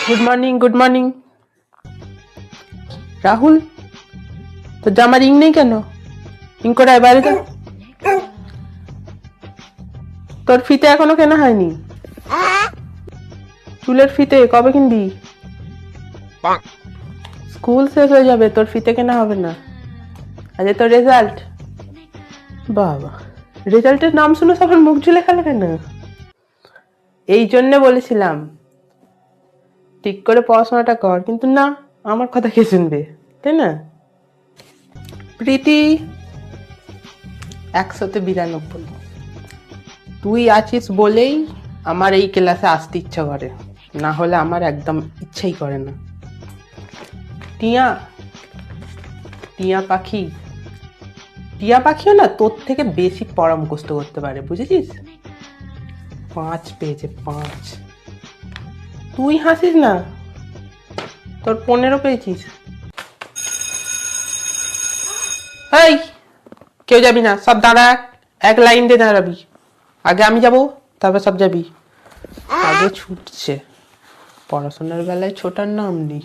Good morning good morning. Rahul, তো জামা ring নেই কেন? রিং করে বাইরে যা। তোর ফিতে এখনো কেনা হয়নি? চুলের ফিতে কবে কিনবি? স্কুল শেষ হয়ে যাবে, তোর ফিতে কেনা হবে না। আজ তোর রেজাল্ট। বাবা, রেজাল্টের নাম শুনে সবার মুখ ঝুলে গেল কেন? এই জন্য বলেছিলাম ঠিক করে পড়াশোনাটা কর, কিন্তু না, আমার কথা কে শুনবে, তাই না? প্রীতি 192। তুই আছিস বলেই আমার এই ক্লাসে আসতে ইচ্ছা করে, না হলে আমার একদম ইচ্ছাই করে না। টিয়া টিয়া পাখি টিয়া পাখিও না তোর থেকে বেশি পড়া মুখস্থ করতে পারে, বুঝেছিস? 5 পেয়েছে, 5। তুই হাসিস না, তোর 15 পেয়েছিস। এই, কেউ যাবি না, সব দাঁড়া, এক লাইন দিয়ে দাঁড়াবি। আগে আমি যাব, তারপর সব যাবি। আগে ছুটছে, পড়াশোনার বেলায় ছোটার নাম নেই।